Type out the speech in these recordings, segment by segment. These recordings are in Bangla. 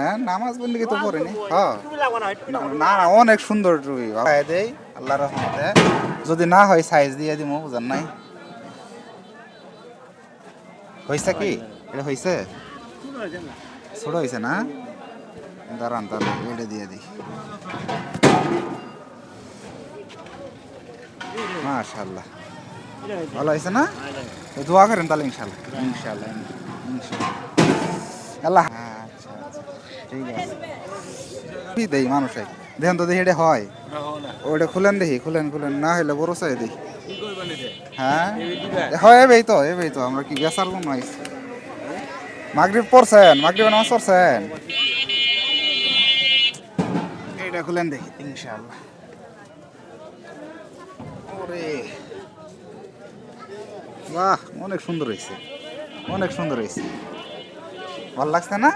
হ্যাঁ নামাজ বন্দিকে তো পড়েনি হ্যাঁ না না অনেক সুন্দর টুপি দেই আল্লাহর রহমতে যদি না হয় সাইজ দিয়ে দিব বুঝার নাই হয়েছে কি এটা হয়েছে ছোট হয়েছে না দাঁড়ান তাহলে এটা দিয়ে দিই মাশাআল্লাহ ভালো হয়েছে না দোয়া করেন তাহলে ইনশাল্লাহ ইনশাল্লাহ ইনশাল্লাহ আল্লাহ আচ্ছা আচ্ছা ঠিক আছে কি দেই মানুষে দেখেন তো দেখি এটা হয় ওইটা খুলেন দেখি খুলেন খুলেন না হইলে বড় চাই দেখি হ্যাঁ হয় এবেই তো আমরা কি বেচার কোন আইছি মাগরিব পড়ছেন মাগরিব নামাজ পড়ছেন এটা খুলেন দেখি ইনশাআল্লাহ ওরে বাহ অনেক সুন্দর হয়েছে অনেক সুন্দর হয়েছে ভালো লাগছে না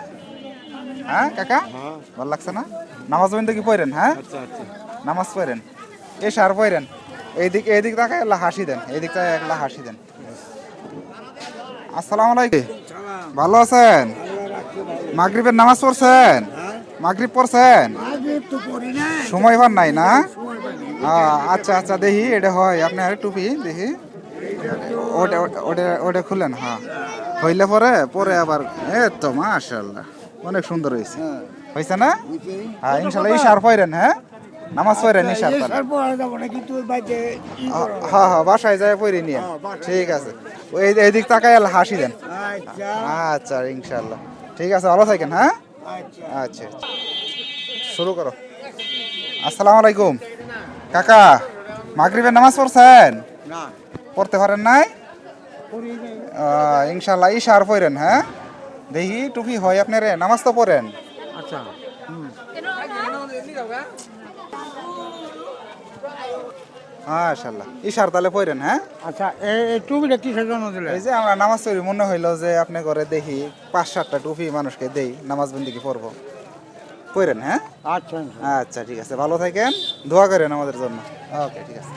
হ্যাঁ কাকা ভালো লাগছে না নামাজ বন্ধ কি পড়েন হ্যাঁ নামাজ পড়েন এসার পড়েন এইদিক তাকায় আল্লাহ হাসি দেন এইদিক তাকায় আল্লাহ হাসি দেন আসসালামু আলাইকুম ভালো আছেন মাগরিবের নামাজ পড়ছেন মাগরিব পড়ছেন সময় পান নাই না আচ্ছা আচ্ছা দেখি এটা হয় আপনার টুপি দেখি ওটা ওটা ওটা খুলেন হ্যাঁ হইলে পরে আবার তো মাশাআল্লাহ অনেক সুন্দর হয়েছে হয়েছে না হ্যাঁ ইনশাআল্লাহ ইশার পড়েন হ্যাঁ নামাজ পড়েন ইশার হ্যাঁ হ্যাঁ বাসায় যায় পড়ে নিয়ে ঠিক আছে এইদিক তাকায় আল্লাহ হাসি দেন আচ্ছা ইনশাআল্লাহ ঠিক আছে ভালো থাকেন হ্যাঁ আচ্ছা শুরু করো আসসালামু আলাইকুম কাকা মাগরিবের নামাজ পড়ছেন না পড়তে পারেন নাই ইনশাআল্লাহ ইশার পড়েন হ্যাঁ দেখি টুপি হয় আপনার নামাজ তো পড়েন আচ্ছা মাশাআল্লাহ ইশার তাহলে পড়েন হ্যাঁ আচ্ছা এই টুপিটা কিসের জন্য দিলে এই যে আমরা নামাজ পড়ি মনে হইলো যে আপনি ঘরে দেখি 5-7টা টুপি মানুষকে দেই নামাজ বন্দি কি পড়বো পড়েন হ্যাঁ আচ্ছা আচ্ছা ঠিক আছে ভালো থাকেন দোয়া করেন আমাদের জন্য ওকে ঠিক আছে